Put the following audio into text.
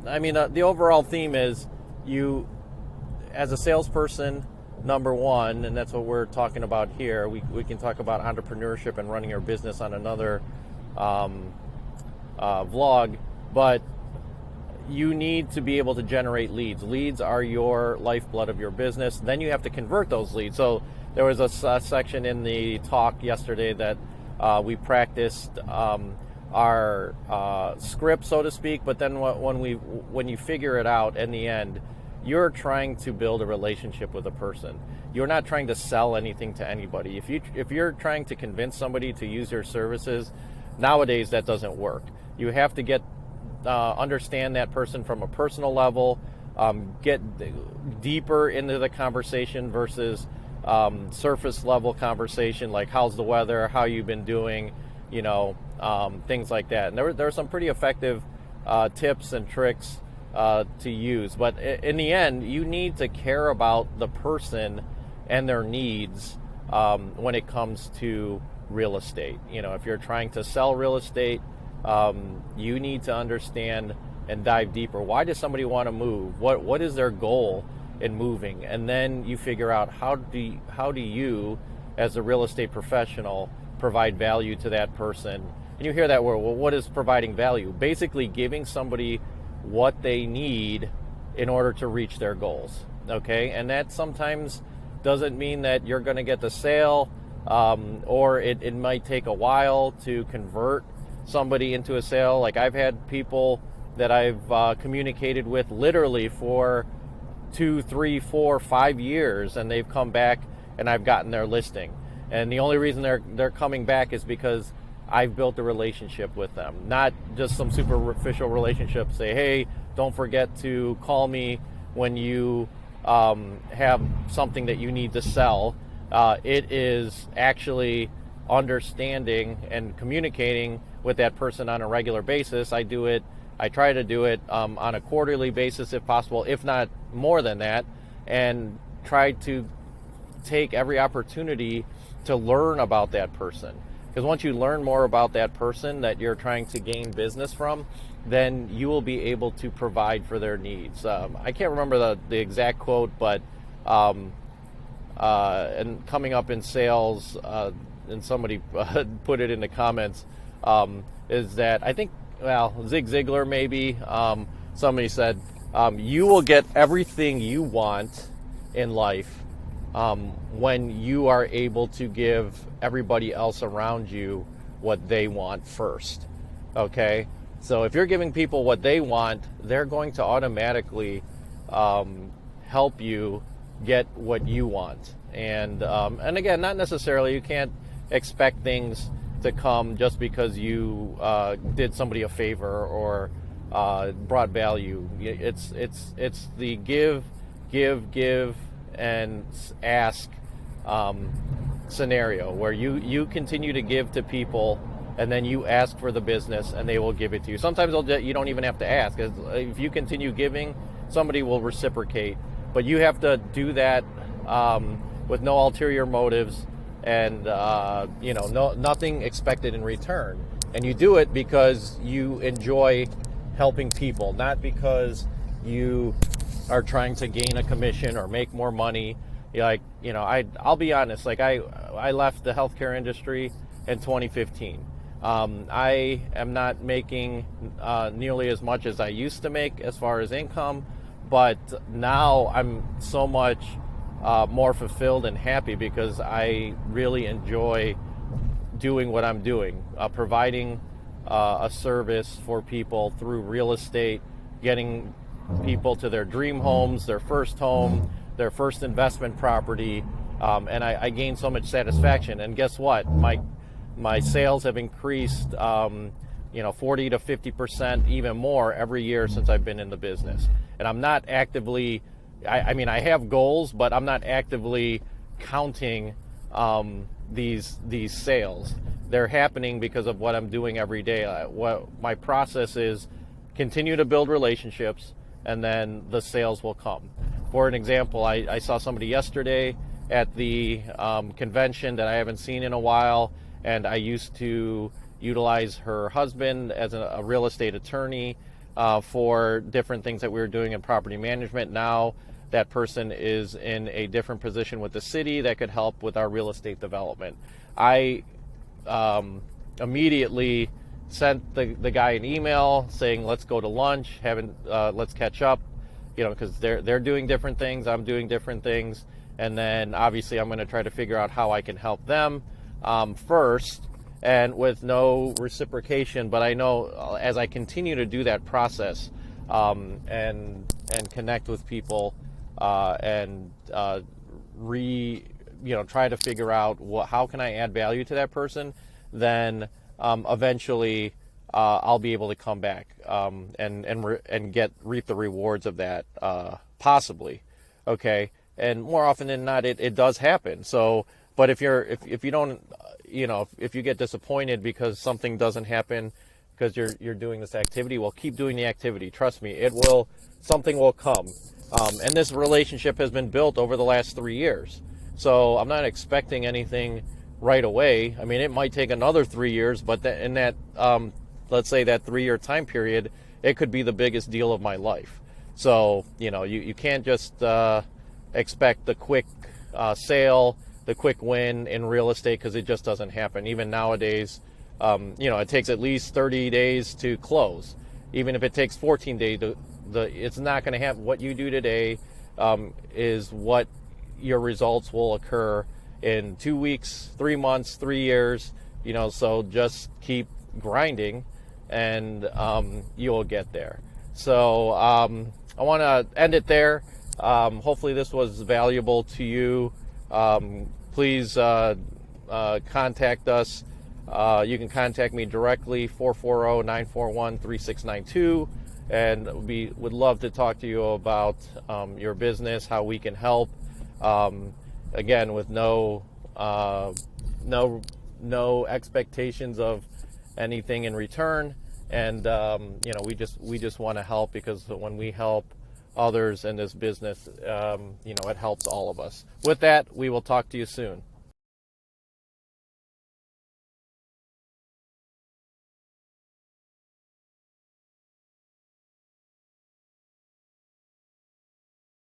I mean, the overall theme is you, as a salesperson, number one, and that's what we're talking about here. We can talk about entrepreneurship and running your business on another vlog, but you need to be able to generate leads. Leads are your lifeblood of your business. Then you have to convert those leads. So there was a section in the talk yesterday that we practiced our script, so to speak, but then when you figure it out in the end, you're trying to build a relationship with a person. You're not trying to sell anything to anybody. If you're trying to convince somebody to use your services, nowadays that doesn't work. You have to understand that person from a personal level, get deeper into the conversation versus surface level conversation, like how's the weather, how you've been doing, things like that. And there are some pretty effective tips and tricks to use. But in the end, you need to care about the person and their needs when it comes to real estate. If you're trying to sell real estate, you need to understand and dive deeper. Why does somebody want to move? What is their goal in moving? And then you figure out how do you, as a real estate professional, provide value to that person. And you hear that word, well, what is providing value? Basically giving somebody what they need in order to reach their goals. Okay, and that sometimes doesn't mean that you're going to get the sale, or it might take a while to convert somebody into a sale. Like I've had people that I've communicated with literally for 2, 3, 4, 5 years, and they've come back and I've gotten their listing. And the only reason they're coming back is because I've built a relationship with them, not just some superficial relationship. Say, hey, don't forget to call me when you have something that you need to sell. It is actually understanding and communicating with that person on a regular basis. I try to do it on a quarterly basis if possible, if not more than that, and try to take every opportunity to learn about that person. Because once you learn more about that person that you're trying to gain business from, then you will be able to provide for their needs. I can't remember the exact quote, but and coming up in sales, and somebody put it in the comments, is that I think, Zig Ziglar maybe, somebody said, you will get everything you want in life when you are able to give everybody else around you what they want first. Okay? So if you're giving people what they want, they're going to automatically help you get what you want. And again, not necessarily, you can't expect things to come just because you did somebody a favor or brought value. It's the give, and ask scenario where you continue to give to people, and then you ask for the business and they will give it to you. Sometimes you don't even have to ask. If you continue giving, somebody will reciprocate, but you have to do that with no ulterior motives and nothing expected in return. And you do it because you enjoy helping people, not because you are trying to gain a commission or make more money. I'll be honest, I left the healthcare industry in 2015. I am not making nearly as much as I used to make as far as income, but now I'm so much more fulfilled and happy because I really enjoy doing what I'm doing, providing a service for people through real estate, getting people to their dream homes, their first home, their first investment property, and I gain so much satisfaction. And guess what? My sales have increased 40 to 50%, even more every year since I've been in the business. And I'm not actively, I have goals, but I'm not actively counting these sales. They're happening because of what I'm doing every day. What my process is: continue to build relationships, and then the sales will come. For an example, I saw somebody yesterday at the convention that I haven't seen in a while, and I used to utilize her husband as a real estate attorney. for different things that we were doing in property management. Now that person is in a different position with the city that could help with our real estate development. I immediately sent the guy an email saying, let's go to lunch, let's catch up, because they're doing different things, I'm doing different things, and then obviously I'm going to try to figure out how I can help them first, and with no reciprocation. But I know as I continue to do that process and connect with people and try to figure out how can I add value to that person, then eventually I'll be able to come back and reap the rewards of that, possibly. Okay, and more often than not, it does happen. So, but if you don't, if you get disappointed because something doesn't happen because you're doing this activity, well, keep doing the activity. Trust me, something will come. And this relationship has been built over the last 3 years. So I'm not expecting anything right away. I mean, it might take another 3 years, but in that, let's say that 3-year time period, it could be the biggest deal of my life. So, you can't just expect the quick sale, the quick win in real estate, because it just doesn't happen. Even nowadays, it takes at least 30 days to close. Even if it takes 14 days, it's not going to happen. What you do today is what your results will occur in 2 weeks, 3 months, 3 years, so just keep grinding and you'll get there. So I want to end it there. Hopefully this was valuable to you. Please contact us. You can contact me directly, 440-941-3692. And we would love to talk to you about your business, how we can help. Again, with no expectations of anything in return, and we just want to help, because when we help others in this business, it helps all of us. With that, we will talk to you soon.